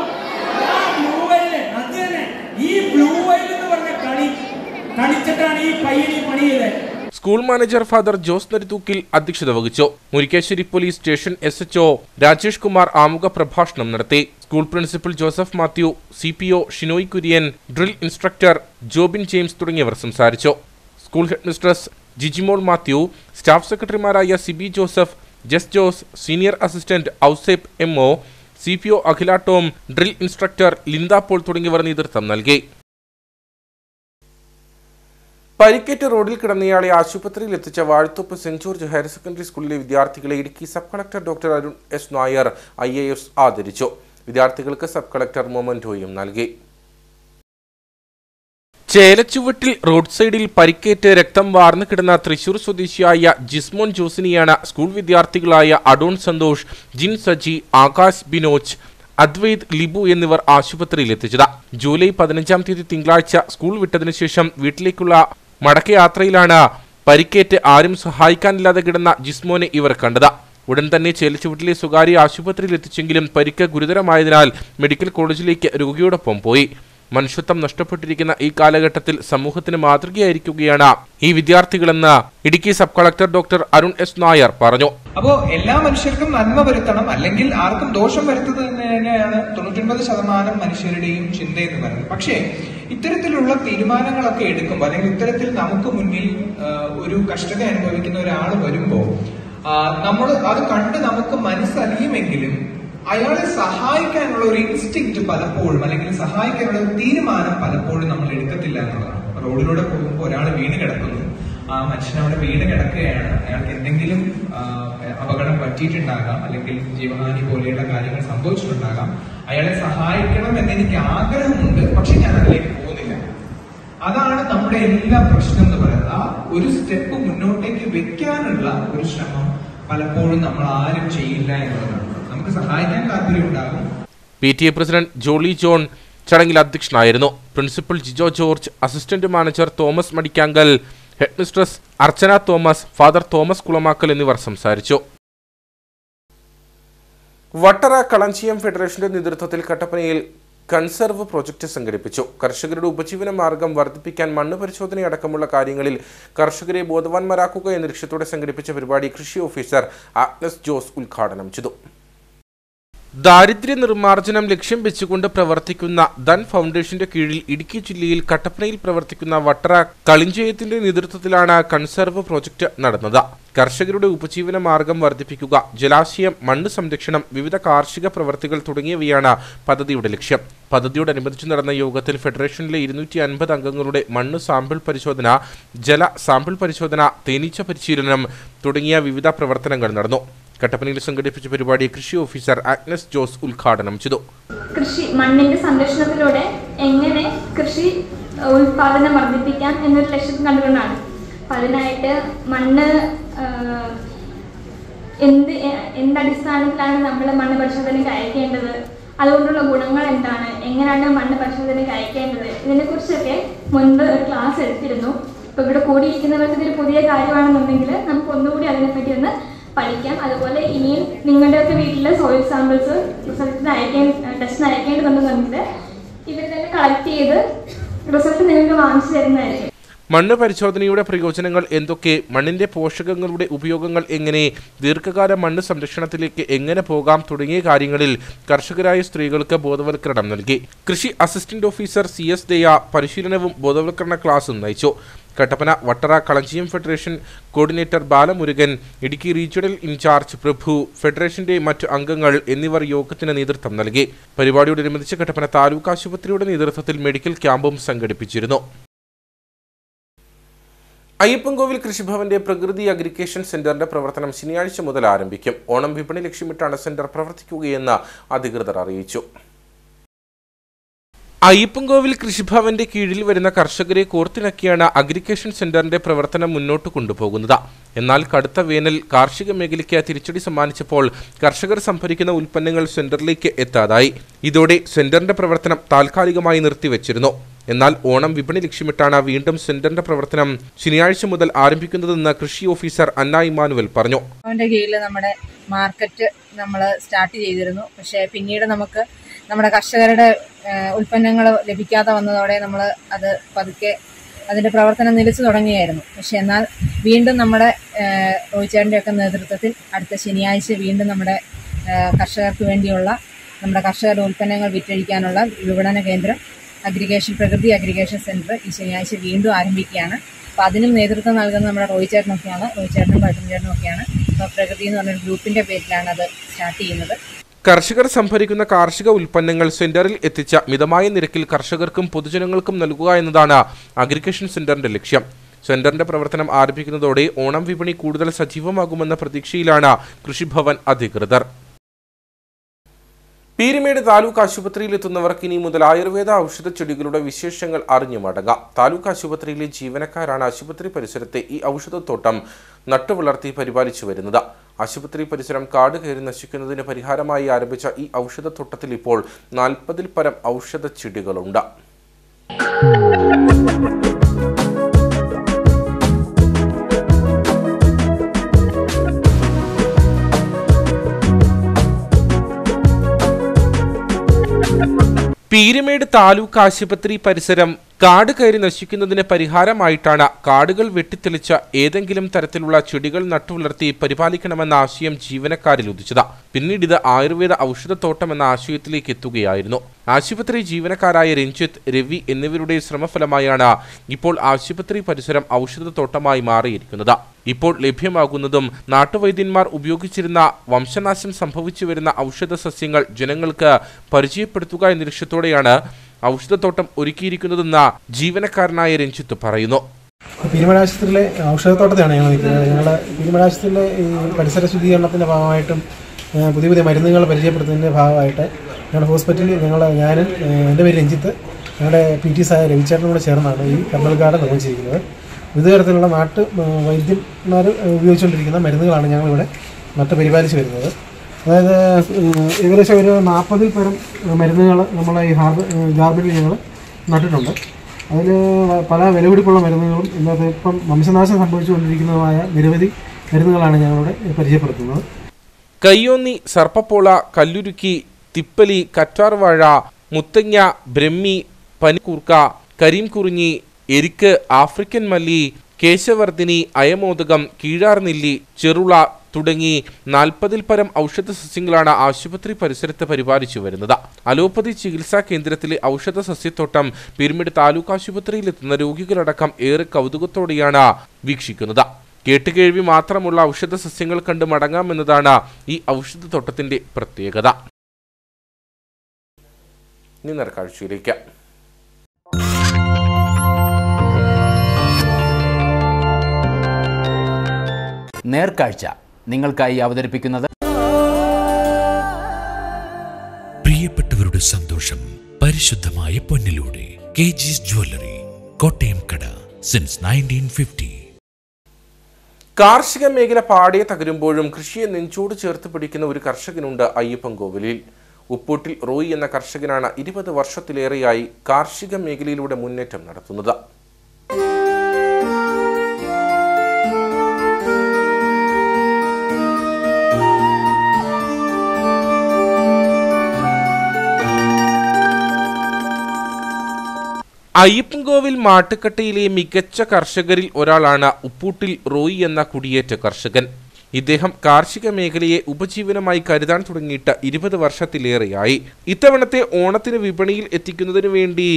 ബ്ലൂ വൈല്. അത് തന്നെ. ഈ ബ്ലൂ വൈൽ എന്ന് പറഞ്ഞ കളി കളിച്ചിട്ടാണ് ഈ പയ്യന് പണി ചെയ്തത്. School manager father Jose Narithookil അധ്യക്ഷത വഹിച്ചു. Murickassery police station SHO Rajesh Kumar ആമുഖ പ്രഭാഷണം നടത്തി. School principal Joseph Mathew, CPO Shinoy Kurian, drill instructor Jobin James തുടങ്ങിയവർ സംസാരിച്ചു. School headmistress Jijimol Mathew, staff സെക്രട്ടറിമാരായ Sibi Joseph, Jes Jose, senior assistant Ouseph MO, CPO Akhila Tom, drill instructor Linda Paul തുടങ്ങിയവർ നേതൃത്വം നൽകി. പരിക്കേറ്റ് റോഡിൽ കിടന്നയാളെ ആശുപത്രിയിൽ എത്തിച്ച Vazhathope saint George higher secondary സ്കൂളിലെ വിദ്യാർത്ഥികളെ Idukki sub collector doctor Arun S Nair IAS ആദരിച്ചു. വിദ്യാർത്ഥികൾക്ക് സബ് കളക്ടർ മൊമെന്റോയും നൽകി. ചേലച്ചുവട്ടിൽ റോഡ് സൈഡിൽ പരിക്കേറ്റ് രക്തം വാർന്നു കിടന്ന തൃശൂർ സ്വദേശിയായ ജിസ്മോൻ ജോസിനെയാണ് സ്കൂൾ വിദ്യാർത്ഥികളായ അഡോൺ സന്തോഷ്, ജിൻ സജി, ആകാശ് ബിനോജ്, അദ്വൈത് ലിബു എന്നിവർ ആശുപത്രിയിൽ എത്തിച്ചത്. ജൂലൈ 15-ാം തീയതി തിങ്കളാഴ്ച സ്കൂൾ വിട്ടതിനു ശേഷം വീട്ടിലേക്കുള്ള മടക്കയാത്രയിലാണ് പരിക്കേറ്റ് ആരും സഹായിക്കാനില്ലാതെ കിടന്ന ജിസ്മോനെ ഇവർ കണ്ടത്. ഉടൻ തന്നെ ചേലച്ചുവട്ടിലെ സ്വകാര്യ ആശുപത്രിയിൽ എത്തിച്ചെങ്കിലും പരിക്ക് ഗുരുതരമായതിനാൽ മെഡിക്കൽ കോളേജിലേക്ക് രോഗിയോടൊപ്പം പോയി. മനുഷ്യത്വം നഷ്ടപ്പെട്ടിരിക്കുന്ന ഈ കാലഘട്ടത്തിൽ സമൂഹത്തിന് മാതൃകയായിരിക്കുകയാണ് ഈ വിദ്യാർത്ഥികളെന്ന് Idukki sub collector doctor Arun S Nair പറഞ്ഞു. അപ്പോ എല്ലാ മനുഷ്യർക്കും നന്മ വരുത്തണം, അല്ലെങ്കിൽ ആർക്കും ദോഷം വരുത്തുന്നത് തന്നെയാണ് 99% മനുഷ്യരുടെയും ചിന്ത എന്ന് പറയുന്നത്. പക്ഷേ ഇത്തരത്തിലുള്ള തീരുമാനങ്ങളൊക്കെ എടുക്കുമ്പോൾ, അല്ലെങ്കിൽ ഇത്തരത്തിൽ നമുക്ക് മുന്നിൽ ഒരു കഷ്ടത അനുഭവിക്കുന്ന ഒരാൾ വരുമ്പോൾ നമ്മൾ അത് കണ്ട് നമുക്ക് മനസ്സറിയുമെങ്കിലും അയാളെ സഹായിക്കാനുള്ള ഒരു ഇൻസ്റ്റിക്റ്റ് പലപ്പോഴും, അല്ലെങ്കിൽ സഹായിക്കാനുള്ള ഒരു തീരുമാനം പലപ്പോഴും നമ്മൾ എടുക്കത്തില്ല എന്നുള്ളതാണ്. റോഡിലൂടെ പോകുമ്പോൾ ഒരാൾ വീണ് കിടക്കുന്നു, ആ മനുഷ്യൻ അവിടെ വീണ് കിടക്കുകയാണ്, അയാൾക്ക് എന്തെങ്കിലും അപകടം പറ്റിയിട്ടുണ്ടാകാം, അല്ലെങ്കിൽ ജീവഹാനി പോലെയുള്ള കാര്യങ്ങൾ സംഭവിച്ചിട്ടുണ്ടാകാം, അയാളെ സഹായിക്കണം എന്നെനിക്ക് ആഗ്രഹമുണ്ട്, പക്ഷെ ഞാൻ അതിലേക്ക് പോകുന്നില്ല. അതാണ് നമ്മുടെ എല്ലാ പ്രശ്നം എന്ന് പറയുന്നത്. ആ ഒരു സ്റ്റെപ്പ് മുന്നോട്ടേക്ക് വെക്കാനുള്ള ഒരു ശ്രമം പലപ്പോഴും നമ്മൾ ആരും ചെയ്യില്ല എന്നുള്ളതാണ്. നമുക്ക് സഹായിക്കാൻ താല്പര്യമുണ്ടാകും. PTA പ്രസിഡന്റ് ജോളി ജോൺ ചടങ്ങിൽ അധ്യക്ഷനായിരുന്നു. Principal Jijo George, assistant manager Thomas Madikkankal, headmistress Archana Thomas, father Thomas Kulamakkal എന്നിവർ സംസാരിച്ചു. വട്ടറ കളഞ്ചിയം ഫെഡറേഷന്റെ നേതൃത്വത്തിൽ കട്ടപ്പനയിൽ കൺസർവ് പ്രൊജക്ട് സംഘടിപ്പിച്ചു. കർഷകരുടെ ഉപജീവന മാർഗം വർദ്ധിപ്പിക്കാൻ മണ്ണ് പരിശോധനയടക്കമുള്ള കാര്യങ്ങളിൽ കർഷകരെ ബോധവാന്മാരാക്കുക എന്ന ലക്ഷ്യത്തോടെ സംഘടിപ്പിച്ച പരിപാടി കൃഷി ഓഫീസർ ആഗ്നസ് ജോസ് ഉദ്ഘാടനം ചെയ്തു. ദാരിദ്ര്യ നിർമ്മാർജ്ജനം ലക്ഷ്യം വെച്ചുകൊണ്ട് പ്രവർത്തിക്കുന്ന ധൻ ഫൗണ്ടേഷന്റെ കീഴിൽ ഇടുക്കി ജില്ലയിൽ കട്ടപ്പനയിൽ പ്രവർത്തിക്കുന്ന വട്ടറ കളിഞ്ചയത്തിന്റെ നേതൃത്വത്തിലാണ് കൺസർവ് പ്രോജക്ട് നടന്നത്. കർഷകരുടെ ഉപജീവന മാർഗം വർദ്ധിപ്പിക്കുക, ജലാശയം, മണ്ണ് സംരക്ഷണം, വിവിധ കാർഷിക പ്രവർത്തികൾ തുടങ്ങിയവയാണ് പദ്ധതിയുടെ ലക്ഷ്യം. പദ്ധതിയോടനുബന്ധിച്ച് നടന്ന യോഗത്തിൽ ഫെഡറേഷനിലെ 250 അംഗങ്ങളുടെ മണ്ണ് സാമ്പിൾ പരിശോധന, ജല സാമ്പിൾ പരിശോധന, തേനീച്ച പരിശീലനം തുടങ്ങിയ വിവിധ പ്രവർത്തനങ്ങൾ നടന്നു. കട്ടപ്പനയിൽ സംഘടിപ്പിച്ച പരിപാടി കൃഷി ഓഫീസർ ആഗ്നസ് ജോസ് ഉദ്ഘാടനം ചെയ്തു. കൃഷി മണ്ണിന്റെ സംരക്ഷണത്തിലൂടെ എങ്ങനെ കൃഷി ഉൽപാദനം വർദ്ധിപ്പിക്കാം എന്നൊരു ലക്ഷ്യം കണ്ടുകൊണ്ടാണ്. അതിനായിട്ട് മണ്ണ് എന്തടിസ്ഥാനത്തിലാണ് നമ്മൾ മണ്ണ് പരിശോധനയ്ക്ക് അയക്കേണ്ടത്, അതുകൊണ്ടുള്ള ഗുണങ്ങൾ എന്താണ്, എങ്ങനെയാണ് മണ്ണ് പരിശോധനയ്ക്ക് അയക്കേണ്ടത്, ഇതിനെക്കുറിച്ചൊക്കെ മുൻപ് ഒരു ക്ലാസ് എടുത്തിരുന്നു. ഇപ്പോൾ ഇവിടെ കൂടിയിരിക്കുന്നവർക്ക് ഇതൊരു പുതിയ കാര്യമാണെന്നുണ്ടെങ്കിൽ നമുക്ക് ഒന്നുകൂടി അതിനെപ്പറ്റി ഒന്ന് പഠിക്കാം. അതുപോലെ ഇനിയും നിങ്ങളുടെയൊക്കെ വീട്ടിലെ സോയിൽ സാമ്പിൾസ് ടെസ്റ്റിന് അയക്കേണ്ടതുണ്ടെന്നുണ്ടെങ്കിൽ ഇവർ തന്നെ കളക്ട് ചെയ്ത് റിസൾട്ട് നിങ്ങൾക്ക് വാങ്ങിച്ചു തരുന്നതായിരിക്കും. മണ്ണ് പരിശോധനയുടെ പ്രയോജനങ്ങൾ എന്തൊക്കെ, മണ്ണിന്റെ പോഷകങ്ങളുടെ ഉപയോഗങ്ങൾ എങ്ങനെ, ദീർഘകാല മണ്ണ് സംരക്ഷണത്തിലേക്ക് എങ്ങനെ പോകാം തുടങ്ങിയ കാര്യങ്ങളിൽ കർഷകരായ സ്ത്രീകൾക്ക് ബോധവൽക്കരണം നൽകി. കൃഷി അസിസ്റ്റന്റ് ഓഫീസർ CS ദയ പരിശീലനവും ബോധവൽക്കരണ ക്ലാസും നയിച്ചു. Kattappana Vattara Kalanjiyam federation coordinator Balamurugan, Idukki regional incharge Prabhu, ഫെഡറേഷന്റെ മറ്റു അംഗങ്ങൾ എന്നിവർ യോഗത്തിന് നേതൃത്വം നൽകി. പരിപാടിയോടനുബന്ധിച്ച് കട്ടപ്പന താലൂക്ക് ആശുപത്രിയുടെ നേതൃത്വത്തിൽ മെഡിക്കൽ ക്യാമ്പും സംഘടിപ്പിച്ചിരുന്നു. അയ്യപ്പൻകോവിൽ കൃഷിഭവന്റെ പ്രകൃതി അഗ്രികേഷൻ സെന്ററിന്റെ പ്രവർത്തനം ശനിയാഴ്ച മുതൽ ആരംഭിക്കും. ഓണം വിപണി ലക്ഷ്യമിട്ടാണ് സെന്റർ പ്രവർത്തിക്കുകയെന്ന് അധികൃതർ അറിയിച്ചു. അയ്യപ്പൻകോവിൽ കൃഷിഭവന്റെ കീഴിൽ വരുന്ന കർഷകരെ കോർത്തിണക്കിയാണ് അഗ്രികേഷൻ സെന്ററിന്റെ പ്രവർത്തനം മുന്നോട്ട് കൊണ്ടുപോകുന്നത്. എന്നാൽ കടുത്ത വേനൽ കാർഷിക മേഖലയ്ക്ക് തിരിച്ചടി സമ്മാനിച്ചപ്പോൾ കർഷകർ സംഭരിക്കുന്ന ഉൽപ്പന്നങ്ങൾ സെന്ററിലേക്ക് എത്താതായി. ഇതോടെ സെന്ററിന്റെ പ്രവർത്തനം താൽക്കാലികമായി നിർത്തിവെച്ചിരുന്നു. എന്നാൽ ഓണം വിപണി ലക്ഷ്യമിട്ടാണ് വീണ്ടും സെന്ററിന്റെ പ്രവർത്തനം ശനിയാഴ്ച മുതൽ ആരംഭിക്കുന്നതെന്ന് കൃഷി ഓഫീസർ അന്ന ഇമാനുവൽ പറഞ്ഞു. അവന്റെ കീഴിൽ നമ്മുടെ മാർക്കറ്റ് നമ്മൾ സ്റ്റാർട്ട് ചെയ്തിരുന്നു. പക്ഷേ പിന്നീട് നമുക്ക് നമ്മുടെ കർഷകരുടെ ഉൽപ്പന്നങ്ങൾ ലഭിക്കാതെ വന്നതോടെ നമ്മൾ അത് പതുക്കെ അതിന്റെ പ്രവർത്തനം നിലച്ചു തുടങ്ങിയായിരുന്നു. പക്ഷെ എന്നാൽ വീണ്ടും നമ്മുടെ റോയിച്ചേട്ടൻ്റെയൊക്കെ നേതൃത്വത്തിൽ അടുത്ത ശനിയാഴ്ച വീണ്ടും നമ്മുടെ കർഷകർക്ക് വേണ്ടിയുള്ള നമ്മുടെ കർഷകരുടെ ഉൽപ്പന്നങ്ങൾ വിറ്റഴിക്കാനുള്ള വിപണന കേന്ദ്രം പ്രകൃതി അഗ്രികേഷൻ സെന്റർ ഈ ശനിയാഴ്ച വീണ്ടും ആരംഭിക്കുകയാണ്. അപ്പോൾ അതിനും നേതൃത്വം നൽകുന്നത് നമ്മുടെ റോയിച്ചേട്ടനും പട്ടൻചേട്ടനും ഒക്കെയാണ്. അപ്പോൾ പ്രകൃതി എന്ന് പറഞ്ഞൊരു ഗ്രൂപ്പിന്റെ പേരിലാണ് അത് സ്റ്റാർട്ട് ചെയ്യുന്നത്. കർഷകർ സംഭരിക്കുന്ന കാർഷിക ഉൽപ്പന്നങ്ങൾ സെന്ററിൽ എത്തിച്ച മിതമായ നിരക്കിൽ കർഷകർക്കും പൊതുജനങ്ങൾക്കും നൽകുക എന്നതാണ് അഗ്രികേഷൻ സെന്ററിന്റെ ലക്ഷ്യം. സെന്ററിന്റെ പ്രവർത്തനം ആരംഭിക്കുന്നതോടെ ഓണം വിപണി കൂടുതൽ സജീവമാകുമെന്ന പ്രതീക്ഷയിലാണ് കൃഷിഭവൻ അധികൃതർ. പീരുമേട് താലൂക്ക് ആശുപത്രിയിൽ എത്തുന്നവർക്ക് ഇനി മുതൽ ആയുർവേദ ഔഷധ ചെടികളുടെ വിശേഷങ്ങൾ അറിഞ്ഞു മടങ്ങാം. താലൂക്ക് ആശുപത്രിയിലെ ജീവനക്കാരാണ് ആശുപത്രി പരിസരത്തെ ഈ ഔഷധത്തോട്ടം നട്ടുവളർത്തി പരിപാലിച്ചു വരുന്നത്. ആശുപത്രി പരിസരം കാട് കയറി നശിക്കുന്നതിന് പരിഹാരമായി ആരംഭിച്ച ഈ ഔഷധത്തോട്ടത്തിൽ ഇപ്പോൾ 40-ൽ പരം ഔഷധ ചെടികളുണ്ട്. പീരുമേട് താലൂക്ക് ആശുപത്രി പരിസരം കാട് കയറി നശിക്കുന്നതിന് പരിഹാരമായിട്ടാണ് കാടുകൾ വെട്ടിത്തെളിച്ച ഏതെങ്കിലും തരത്തിലുള്ള ചെടികൾ നട്ടുവളർത്തി പരിപാലിക്കണമെന്ന ആശയം ജീവനക്കാരിൽ ഉദിച്ചത്. പിന്നീട് ഇത് ആയുർവേദ ഔഷധത്തോട്ടം എന്ന ആശയത്തിലേക്ക് എത്തുകയായിരുന്നു. ആശുപത്രി ജീവനക്കാരായ രഞ്ജിത്ത്, രവി എന്നിവരുടെ ശ്രമഫലമായാണ് ഇപ്പോൾ ആശുപത്രി പരിസരം ഔഷധത്തോട്ടമായി മാറിയിരിക്കുന്നത്. ഇപ്പോൾ ലഭ്യമാകുന്നതും നാട്ടുവൈദ്യന്മാർ ഉപയോഗിച്ചിരുന്ന വംശനാശം സംഭവിച്ചു വരുന്ന ഔഷധ സസ്യങ്ങൾ ജനങ്ങൾക്ക് പരിചയപ്പെടുത്തുക എന്ന ലക്ഷ്യത്തോടെയാണ് ഔഷധത്തോട്ടം ഒരുക്കിയിരിക്കുന്നതെന്ന് ജീവനക്കാരനായ രഞ്ജിത്ത് പറയുന്നു. പീരുമേട് ആശുപത്രിയിലെ ഔഷധത്തോട്ടത്തെയാണ് ഞങ്ങൾ നിൽക്കുന്നത്. ഞങ്ങൾ പീരുമേട് ആശുപത്രിയിലെ ഈ പരിസര ശുദ്ധീകരണത്തിൻ്റെ ഭാഗമായിട്ടും പുതിയ പുതിയ മരുന്നുകൾ പരിചയപ്പെടുത്തുന്നതിൻ്റെ ഭാഗമായിട്ട് ഞങ്ങളുടെ ഹോസ്പിറ്റലിൽ ഞാനും എൻ്റെ പേര് രഞ്ജിത്ത്, ഞങ്ങളുടെ PT സായ രവിചേട്ടനും കൂടെ ചേർന്നാണ് ഈ കർണൽ ഗാർഡൻ നിർമ്മിച്ചിരിക്കുന്നത്. വിവിധ തരത്തിലുള്ള നാട്ടു വൈദ്യന്മാർ ഉപയോഗിച്ചുകൊണ്ടിരിക്കുന്ന മരുന്നുകളാണ് ഞങ്ങളിവിടെ പരിപാലിച്ച് വരുന്നത്. അതായത് ഏകദേശം ഒരു 40-ൽ പരം മരുന്നുകൾ നമ്മളെ ഈ ഗാർഡനിൽ ഞങ്ങൾ നട്ടിട്ടുണ്ട്. അതിൽ പല വിലപിടിപ്പുള്ള മരുന്നുകളും ഇന്നത്തെ ഇപ്പം വംശനാശം സംഭവിച്ചുകൊണ്ടിരിക്കുന്നതുമായ നിരവധി മരുന്നുകളാണ് ഞങ്ങളിവിടെ പരിചയപ്പെടുത്തുന്നത്. കയ്യോന്നി, സർപ്പപ്പോള, കല്ലുരുക്കി, തിപ്പലി, കറ്റാർവാഴ, മുത്തങ്ങ, ബ്രഹ്മി, പനിക്കൂർക്ക, കരിംകുറിഞ്ഞി, എരിക്ക്, ആഫ്രിക്കൻ മല്ലി, കേശവർദ്ധിനി, അയമോദകം, കീഴാർനെല്ലി, ചെറുള തുടങ്ങി 40-ൽ പരം ഔഷധ സസ്യങ്ങളാണ് ആശുപത്രി പരിസരത്ത് പരിപാലിച്ചു വരുന്നത്. അലോപ്പതി ചികിത്സാ കേന്ദ്രത്തിലെ ഔഷധ സസ്യത്തോട്ടം പീരുമേട് താലൂക്ക് ആശുപത്രിയിലെത്തുന്ന രോഗികളടക്കം ഏറെ കൗതുകത്തോടെയാണ് വീക്ഷിക്കുന്നത്. കേട്ടുകേഴ്വി മാത്രമുള്ള ഔഷധ സസ്യങ്ങൾ കണ്ട് മടങ്ങാമെന്നതാണ് ഈ ഔഷധത്തോട്ടത്തിന്റെ പ്രത്യേകത. നേർക്കാഴ്ചയിലേക്ക്. നേർക്കാഴ്ച നിങ്ങൾക്കായി അവതരിപ്പിക്കുന്നത് പ്രിയപ്പെട്ടവരുടെ സന്തോഷം പരിശുദ്ധമായ പൊന്നിലൂടെ KG's ജ്വല്ലറി, കോട്ടയം കട, സിൻസ് 1950. കാർഷിക മേഖല പാടെ തകരുമ്പോഴും കൃഷിയെ നെഞ്ചോട് ചേർത്ത് പിടിക്കുന്ന ഒരു കർഷകനുണ്ട് അയ്യപ്പൻകോവിലിൽ. ഉപ്പൂട്ടിൽ റോയി എന്ന കർഷകനാണ് 20 വർഷത്തിലേറെയായി കാർഷിക മേഖലയിലൂടെ മുന്നേറ്റം നടത്തുന്നത്. അയ്യപ്പൻകോവിൽ മാട്ടുക്കട്ടയിലെ മികച്ച കർഷകരിൽ ഒരാളാണ് ഉപ്പൂട്ടിൽ റോയി എന്ന കുടിയേറ്റ കർഷകൻ. ഇദ്ദേഹം കാർഷിക മേഖലയെ ഉപജീവനമായി കരുതാൻ തുടങ്ങിയിട്ട് 20 വർഷത്തിലേറെയായി. ഇത്തവണത്തെ ഓണത്തിന് വിപണിയിൽ എത്തിക്കുന്നതിനു വേണ്ടി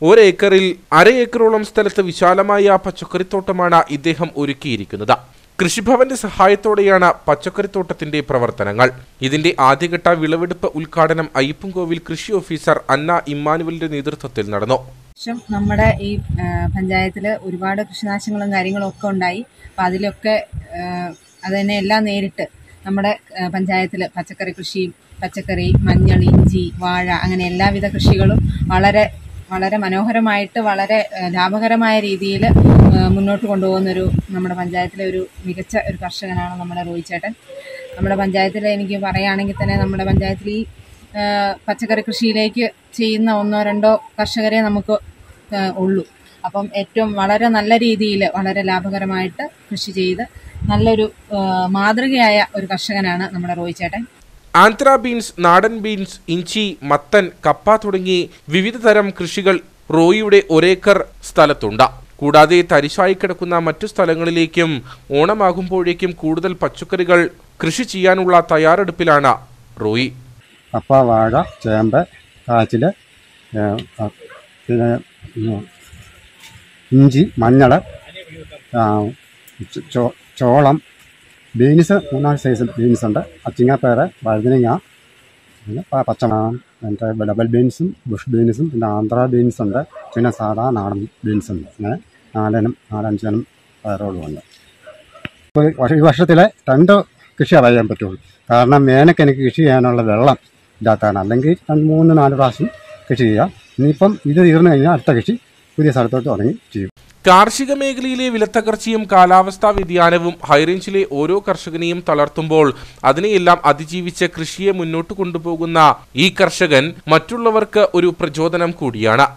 1 ഏക്കറിൽ 1/2 ഏക്കറോളം സ്ഥലത്ത് വിശാലമായ പച്ചക്കറിത്തോട്ടമാണ് ഇദ്ദേഹം ഒരുക്കിയിരിക്കുന്നത്. കൃഷിഭവന്റെ സഹായത്തോടെയാണ് പച്ചക്കറിത്തോട്ടത്തിന്റെ പ്രവർത്തനങ്ങൾ. ഇതിന്റെ ആദ്യഘട്ട വിളവെടുപ്പ് ഉദ്ഘാടനം അയ്യപ്പൻകോവിൽ കൃഷി ഓഫീസർ അന്ന ഇമ്മാനുവലിന്റെ നേതൃത്വത്തിൽ നടന്നു. നമ്മുടെ ഈ പഞ്ചായത്തിൽ ഒരുപാട് കൃഷിനാശങ്ങളും കാര്യങ്ങളും ഒക്കെ ഉണ്ടായി. അപ്പം അതിലൊക്കെ അത് തന്നെ എല്ലാം നേരിട്ട് നമ്മുടെ പഞ്ചായത്തിൽ പച്ചക്കറി കൃഷിയും, പച്ചക്കറി, മഞ്ഞൾ, ഇഞ്ചി, വാഴ, അങ്ങനെ എല്ലാവിധ കൃഷികളും വളരെ വളരെ മനോഹരമായിട്ട് വളരെ ലാഭകരമായ രീതിയിൽ മുന്നോട്ട് കൊണ്ടുപോകുന്നൊരു നമ്മുടെ പഞ്ചായത്തിലെ ഒരു മികച്ച ഒരു കർഷകനാണ് നമ്മുടെ റോയി ചേട്ടൻ. നമ്മുടെ പഞ്ചായത്തിൽ എനിക്ക് പറയുകയാണെങ്കിൽ തന്നെ നമ്മുടെ പഞ്ചായത്തിൽ ഈ പച്ചക്കറി കൃഷിയിലേക്ക് ചെയ്യുന്ന 1-2 കർഷകരെ നമുക്ക് ഉള്ളൂ. അപ്പം ഏറ്റവും വളരെ നല്ല രീതിയിൽ വളരെ ലാഭകരമായിട്ട് കൃഷി ചെയ്ത് നല്ലൊരു മാതൃകയായ ഒരു കർഷകനാണ് നമ്മുടെ റോയി ചേട്ടൻ. ആന്ധ്ര ബീൻസ്, നാടൻ ബീൻസ്, ഇഞ്ചി, മത്തൻ, കപ്പ തുടങ്ങി വിവിധ തരം കൃഷികൾ റോയിയുടെ 1 ഏക്കർ സ്ഥലത്തുണ്ട്. കൂടാതെ തരിശായി കിടക്കുന്ന മറ്റു സ്ഥലങ്ങളിലേക്കും ഓണമാകുമ്പോഴേക്കും കൂടുതൽ പച്ചക്കറികൾ കൃഷി ചെയ്യാനുള്ള തയ്യാറെടുപ്പിലാണ് റോയി. കപ്പ, വാഴ, ചേമ്പ്, കാച്ചിൽ, പിന്നെ ഇഞ്ചി, മഞ്ഞൾ, ചോളം, ബീൻസ് 3-4 സൈസ് ബീൻസ് ഉണ്ട്. അച്ചിങ്ങപ്പയറ്, വഴുതനങ്ങ, പിന്നെ മറ്റേ ഡബിൾ ബീൻസും ബുഷ് ബീൻസും, പിന്നെ ആന്ധ്ര ബീൻസ് ഉണ്ട്, പിന്നെ സാധാ നാടൻ ബീൻസ് ഉണ്ട്. അങ്ങനെ 4-5 ഇനം പയറുകളുമുണ്ട്. ഈ വർഷത്തിൽ 2 കൃഷി അറിയാൻ പറ്റുള്ളൂ. കാരണം വേനൽക്ക് എനിക്ക് കൃഷി ചെയ്യാനുള്ള വെള്ളം ഇല്ലാത്തതാണ്. അല്ലെങ്കിൽ 3-4 പ്രാവശ്യം കൃഷി ചെയ്യാം. ഇനിയിപ്പം ഇത് തീർന്നു കഴിഞ്ഞാൽ അടുത്ത കൃഷി പുതിയ സ്ഥലത്തോട്ട് തുടങ്ങി ചെയ്യും. കാർഷിക മേഖലയിലെ വിലത്തകർച്ചയും കാലാവസ്ഥാ വ്യതിയാനവും ഹൈറേഞ്ചിലെ ഓരോ കർഷകനെയും തളർത്തുമ്പോൾ അതിനെയെല്ലാം അതിജീവിച്ച് കൃഷിയെ മുന്നോട്ട് കൊണ്ടുപോകുന്ന ഈ കർഷകൻ മറ്റുള്ളവർക്ക് ഒരു പ്രചോദനം കൂടിയാണ്.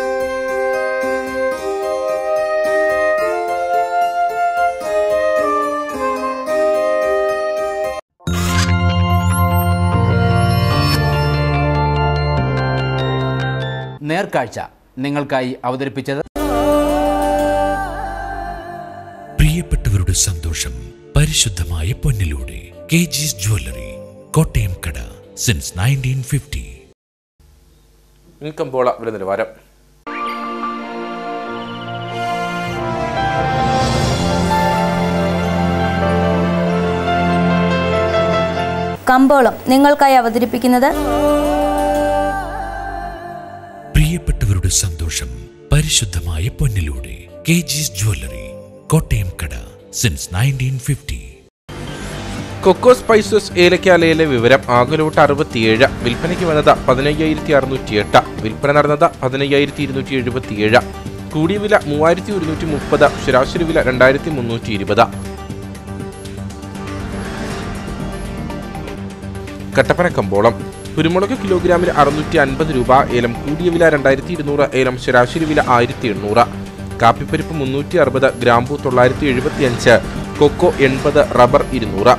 നേർക്കാഴ്ച നിങ്ങൾക്കായി അവതരിപ്പിച്ചത് പ്രിയപ്പെട്ടവരുടെ സന്തോഷം പരിശുദ്ധമായ പൊന്നിലൂടെ KG's ജ്വല്ലറി, കോട്ടയം കട, സിൻസ് 1950. ഇൻകമ്പോള വില നിലവാരം. കമ്പോളം നിങ്ങൾക്കായി അവതരിപ്പിക്കുന്നത് പ്രിയപ്പെട്ടവരുടെ സന്തോഷം പരിശുദ്ധമായ പൊന്നിലൂടെ KG's ജ്വല്ലറി, കോട്ടയം കട, സിൻസ് 1950. കൊക്കോ സ്പൈസസ് ഏലക്കാലയിലെ വിവരം. ആകലോട്ട് 67, വിൽപ്പനയ്ക്ക് വന്നത് 15,608, വിൽപ്പന നടന്നത് 15,277, കൂടിയ വില 3,130, ശരാശരി വില 2,320. കട്ടപ്പന കമ്പോളം. കുരുമുളക് കിലോഗ്രാമിന് 650 രൂപ, ഏലം കൂടിയ വില 2,200, ഏലം ശരാശരി വില 1,800. കാപ്പിപ്പരിപ്പ് 360, ഗ്രാമ്പു 975, കൊക്കോ 80, റബ്ബർ 200.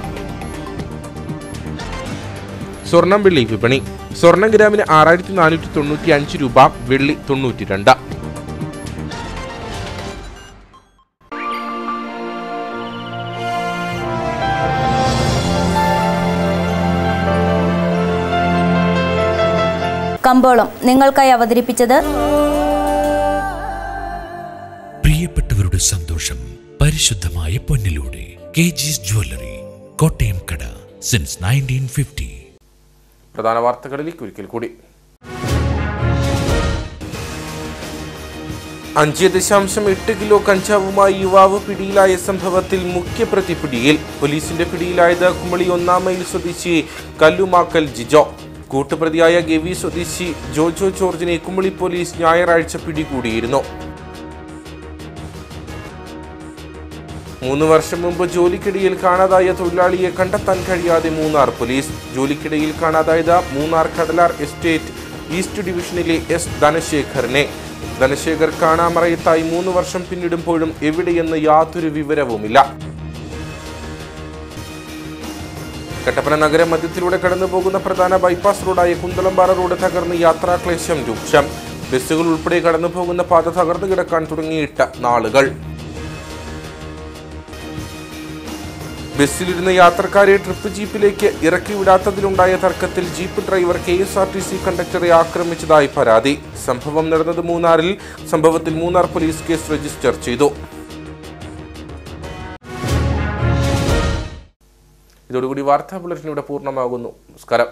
സ്വർണം വെള്ളി വിപണി. സ്വർണം ഗ്രാമിന് 6,495 രൂപ, വെള്ളി 92. കമ്പോളം നിങ്ങൾക്കായി അവതരിപ്പിച്ചത് പ്രിയപ്പെട്ടവരുടെ സന്തോഷം പരിശുദ്ധമായ പൊന്നിലൂടെ കെജിസ് ജ്വല്ലറി, കോട്ടയം കട, സിൻസ് 1950. പ്രധാന വാർത്തകളിലേക്ക് ഒരിക്കൽ കൂടി. 5.8 കിലോ കഞ്ചാവുമായി യുവാവ് പിടിയിലായ സംഭവത്തിൽ മുഖ്യപ്രതി പിടിയിൽ. പോലീസിന്റെ പിടിയിലായത് കുമളി 1-ാം മൈൽ സ്വദേശി കല്ലുമാക്കൽ ജിജോ. കൂട്ടുപ്രതിയായ ഗവി സ്വദേശി ജോജോ ജോർജിനെ കുമളി പോലീസ് ഞായറാഴ്ച പിടികൂടിയിരുന്നു. 3 വർഷം മുമ്പ് ജോലിക്കിടയിൽ കാണാതായ തൊഴിലാളിയെ കണ്ടെത്താൻ കഴിയാതെ മൂന്നാർ പോലീസ്. ജോലിക്കിടയിൽ കാണാതായത് മൂന്നാർ കടലാർ എസ്റ്റേറ്റ് ഈസ്റ്റ് ഡിവിഷനിലെ എസ് ധനശേഖറിനെ. ധനശേഖർ കാണാമറയത്തായി 3 വർഷം പിന്നിടുമ്പോഴും എവിടെയെന്ന് യാതൊരു വിവരവുമില്ല. കട്ടപ്പന നഗര മധ്യത്തിലൂടെ കടന്നുപോകുന്ന പ്രധാന ബൈപ്പാസ് റോഡായ കുന്തളംപാറ റോഡ് തകർന്ന് യാത്രാക്ലേശം രൂക്ഷം. ബസ്സുകൾ ഉൾപ്പെടെ കടന്നുപോകുന്ന പാത തകർന്നു കിടക്കാൻ തുടങ്ങിയിട്ട് നാളുകൾ. ബസ്സിലിരുന്ന യാത്രക്കാരെ ട്രിപ്പ് ജീപ്പിലേക്ക് ഇറക്കിവിടാത്തതിലുണ്ടായ തർക്കത്തിൽ ജീപ്പ് ഡ്രൈവർ KSRTC കണ്ടക്ടറെ ആക്രമിച്ചതായി പരാതി. സംഭവം നടന്നത് മൂന്നാറിൽ. സംഭവത്തിൽ മൂന്നാർ പോലീസ് കേസ് രജിസ്റ്റർ ചെയ്തു. ഇതോടുകൂടി വാർത്താ ബുള്ളറ്റിൻ ഇവിടെ പൂർണ്ണമാകുന്നു. നമസ്കാരം.